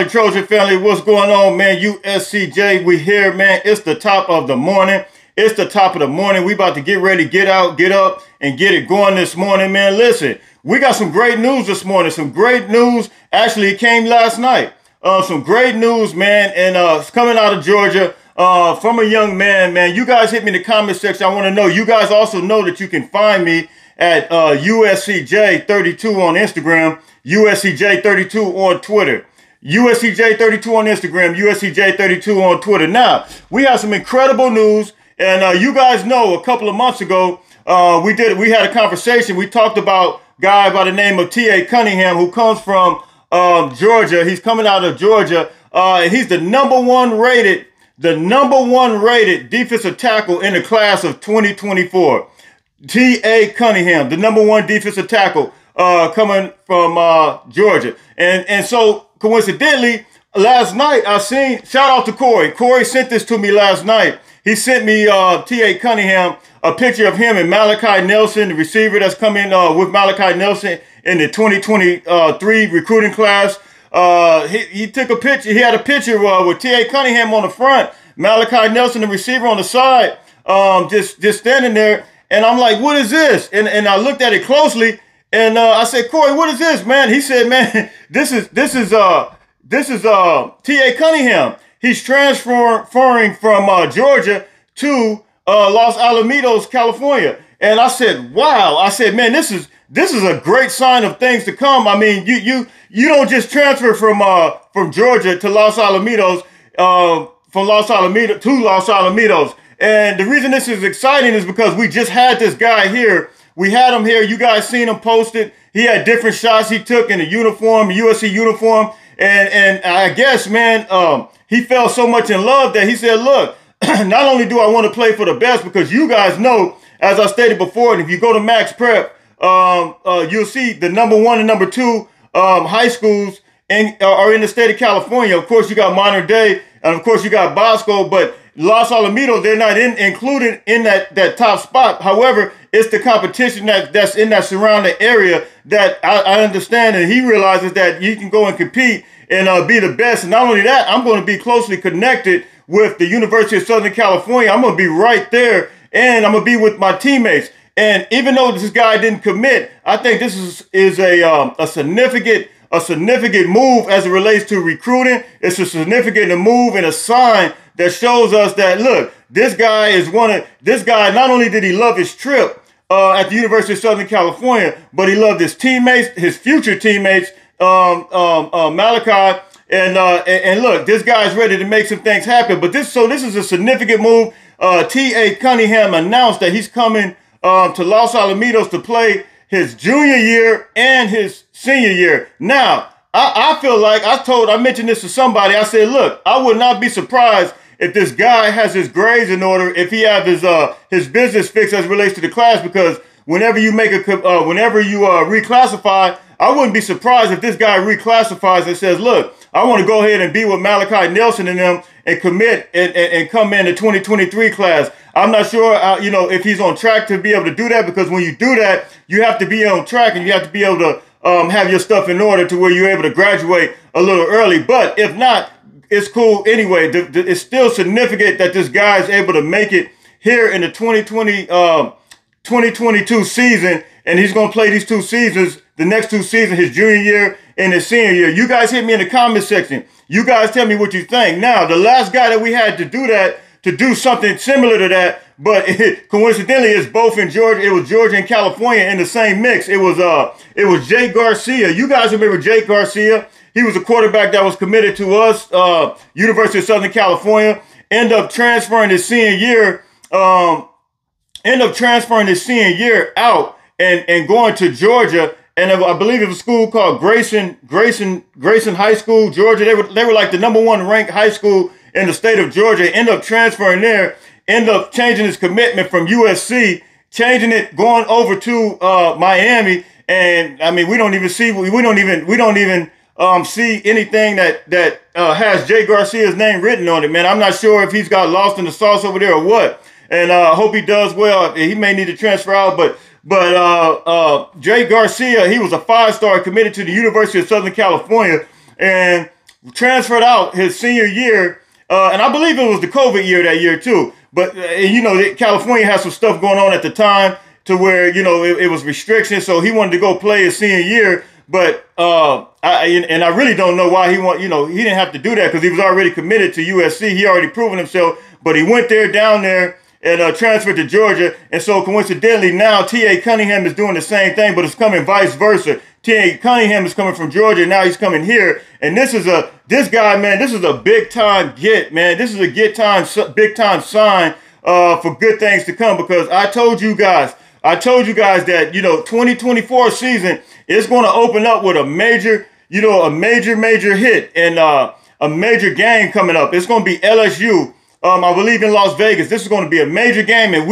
Trojan family, what's going on, man? USCJ, we here, man. It's the top of the morning. It's the top of the morning. We about to get ready, get out, get up, and get it going this morning, man. Listen, we got some great news this morning. Some great news. Actually, it came last night. Some great news, man, and it's coming out of Georgia from a young man, man. You guys hit me in the comment section. I want to know. You guys also know that you can find me at USCJ32 on Instagram, USCJ32 on Twitter. USCJ32 on Instagram, USCJ32 on Twitter. Now, we have some incredible news, and you guys know a couple of months ago, we had a conversation. We talked about a guy by the name of T.A. Cunningham, who comes from Georgia. He's coming out of Georgia. He's the number one rated defensive tackle in the class of 2024. T.A. Cunningham, the number one defensive tackle coming from Georgia. And so, coincidentally, last night I seen, shout out to Corey. Corey sent this to me last night. He sent me T.A. Cunningham, a picture of him and Malachi Nelson, the receiver that's coming with Malachi Nelson in the 2023 recruiting class. He took a picture. He had a picture with T.A. Cunningham on the front, Malachi Nelson, the receiver, on the side, just standing there. And I'm like, what is this? And I looked at it closely. And I said, Corey, what is this, man? He said, man, this is T.A. Cunningham. He's transferring from Georgia to Los Alamitos, California. And I said, wow. I said, man, this is a great sign of things to come. I mean, you don't just transfer from Georgia to Los Alamitos, from Los Alamitos to Los Alamitos. And the reason this is exciting is because we just had this guy here. We had him here. You guys seen him posted. He had different shots he took in the uniform, USC uniform. And I guess, man, he fell so much in love that he said, look, not only do I want to play for the best, because you guys know, as I stated before, and if you go to Max Prep, you'll see the number 1 and number 2 high schools are in the state of California. Of course, you got Modern Day, and of course, you got Bosco, but Los Alamitos, they're not included in that top spot. However, it's the competition that's in that surrounding area that I understand, and he realizes that you can go and compete and be the best. And not only that, I'm going to be closely connected with the University of Southern California. I'm going to be right there, and I'm going to be with my teammates. And even though this guy didn't commit, I think this is a significant move as it relates to recruiting. It's a significant move and a sign that shows us that, look, this guy not only did he love his trip at the University of Southern California, but he loved his teammates, his future teammates, Malachi, and look, this guy's ready to make some things happen. But this is a significant move. T.A. Cunningham announced that he's coming to Los Alamitos to play his junior year and his senior year. Now, I feel like I mentioned this to somebody. I said, look, I would not be surprised if this guy has his grades in order, if he have his business fixed as it relates to the class, because whenever you reclassify, I wouldn't be surprised if this guy reclassifies and says, look, I want to go ahead and be with Malachi Nelson and them and commit and come in the 2023 class. I'm not sure, if he's on track to be able to do that, because when you do that, you have to be on track and you have to be able to have your stuff in order to where you're able to graduate a little early. But if not, it's cool anyway. It's still significant that this guy is able to make it here in the 2022 season, and he's going to play these 2 seasons, the next 2 seasons, his junior year and his senior year. You guys hit me in the comment section. You guys tell me what you think. Now, the last guy that we had to do something similar to that, but coincidentally, it's both in Georgia. It was Georgia and California in the same mix. It was Jake Garcia. You guys remember Jake Garcia? He was a quarterback that was committed to us, University of Southern California. End up transferring his senior year out and going to Georgia. And I believe it was a school called Grayson High School, Georgia. They were like the #1 ranked high school in the state of Georgia. End up transferring there. end up changing his commitment from USC, changing it, going over to Miami. And I mean, we don't even see anything that has Jay Garcia's name written on it, man. I'm not sure if he's got lost in the sauce over there or what. And I hope he does well. He may need to transfer out, but Jay Garcia, he was a 5-star committed to the University of Southern California and transferred out his senior year. And I believe it was the COVID year that year too. But, California had some stuff going on at the time to where, it was restrictions. So he wanted to go play his senior year. But I really don't know why he didn't have to do that because he was already committed to USC. He already proven himself. But he went down there and transferred to Georgia. And so coincidentally, now T.A. Cunningham is doing the same thing, but it's coming vice versa. T.A. Cunningham is coming from Georgia. Now he's coming here. And this guy, man, this is a big time get, man. This is a big time sign for good things to come, because I told you guys that, 2024 season is going to open up with a major hit and a major game coming up. It's going to be LSU. I believe in Las Vegas. This is going to be a major game, and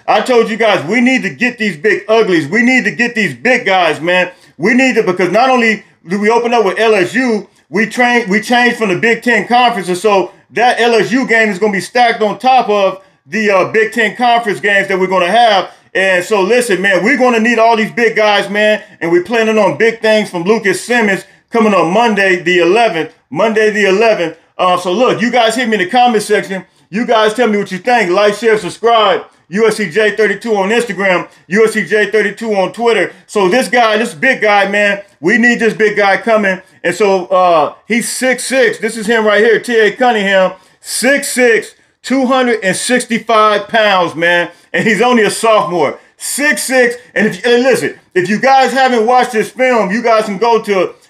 I told you guys, we need to get these big uglies. We need to get these big guys, man. We need to, because not only do we open up with LSU, we changed from the Big Ten Conference, and so that LSU game is going to be stacked on top of the Big Ten Conference games that we're going to have. And so, listen, man, we're going to need all these big guys, man, and we're planning on big things from Lucas Simmons coming on Monday the 11th. So look, you guys hit me in the comment section. You guys tell me what you think. Like, share, subscribe. USCJ32 on Instagram, USCJ32 on Twitter. So this big guy, man, we need this big guy coming. And so he's 6'6". This is him right here, T.A. Cunningham, 6'6", 265 pounds, man. And he's only a sophomore, 6'6". And listen, if you guys haven't watched this film, you guys can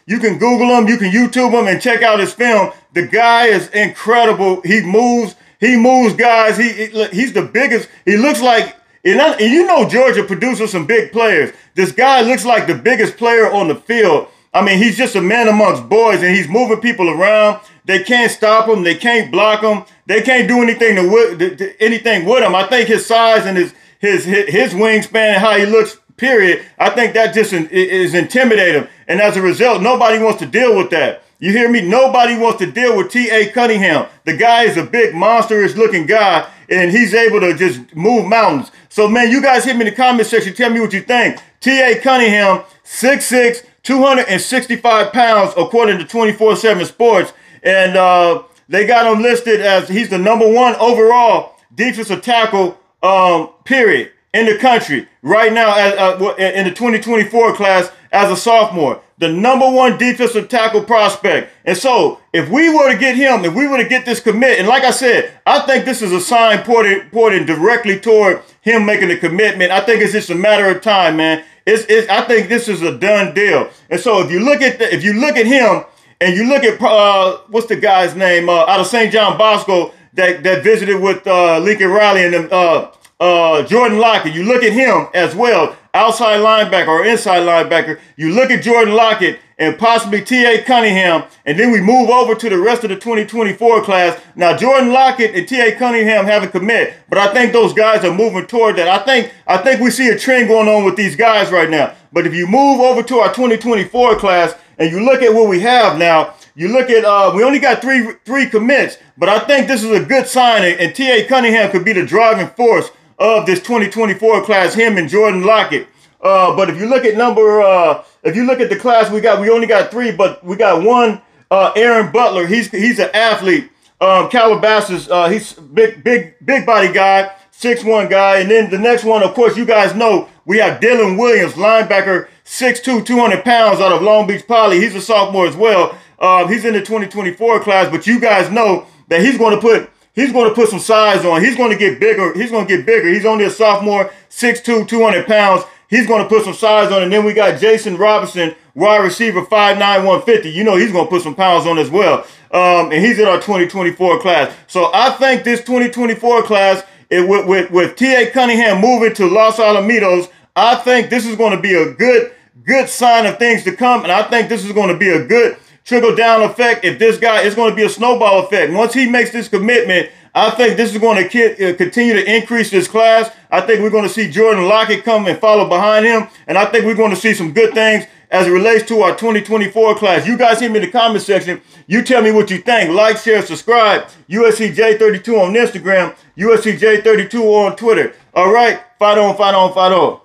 you can Google him, you can YouTube him and check out his film. The guy is incredible. He moves guys. He's the biggest. He looks like, and Georgia produces some big players. This guy looks like the biggest player on the field. I mean, he's just a man amongst boys, and he's moving people around. They can't stop him. They can't block him. They can't do anything with him. I think his size and his wingspan and how he looks, period, I think that just is intimidating. And as a result, nobody wants to deal with that. You hear me? Nobody wants to deal with T.A. Cunningham. The guy is a big, monstrous looking guy, and he's able to just move mountains. So, man, you guys hit me in the comment section. Tell me what you think. T.A. Cunningham, 6'6", 265 pounds, according to 24/7 Sports. And they got him listed as he's the #1 overall defensive tackle, period, in the country right now in the 2024 class as a sophomore. The #1 defensive tackle prospect. And so if we were to get him, if we were to get this commit, and like I said, I think this is a sign pointing directly toward him making the commitment. I think it's just a matter of time, man. I think this is a done deal. And so if you look at him and you look at what's the guy's name out of St. John Bosco that visited with Lincoln Riley and Jordan Lockett. You look at him as well, outside linebacker or inside linebacker. You look at Jordan Lockett and possibly T.A. Cunningham, and then we move over to the rest of the 2024 class. Now, Jordan Lockett and T.A. Cunningham haven't commit, but I think those guys are moving toward that. I think we see a trend going on with these guys right now. But if you move over to our 2024 class and you look at what we have now, you look at we only got three commits, but I think this is a good sign, and T.A. Cunningham could be the driving force of this 2024 class, him and Jordan Lockett. But if you look at the class we only got 3, but we got one, Aaron Butler. He's an athlete. Calabasas, he's big body guy, 6'1" guy. And then the next one, of course, you guys know, we have Dylan Williams, linebacker, 6'2", 200 pounds out of Long Beach Poly. He's a sophomore as well. He's in the 2024 class, but you guys know that he's going to put some size on. He's going to get bigger. He's only a sophomore, 6'2", 200 pounds. He's going to put some size on. And then we got Jason Robinson, wide receiver, 5'9", 150. You know he's going to put some pounds on as well. And he's in our 2024 class. So I think this 2024 class, with T.A. Cunningham moving to Los Alamitos, I think this is going to be a good sign of things to come. And I think this is going to be a good trickle-down effect. If this guy is going to be a snowball effect. Once he makes this commitment, I think this is going to continue to increase this class. I think we're going to see Jordan Lockett come and follow behind him. And I think we're going to see some good things as it relates to our 2024 class. You guys hit me in the comment section. You tell me what you think. Like, share, subscribe. USCJ32 on Instagram. USCJ32 on Twitter. All right. Fight on, fight on, fight on.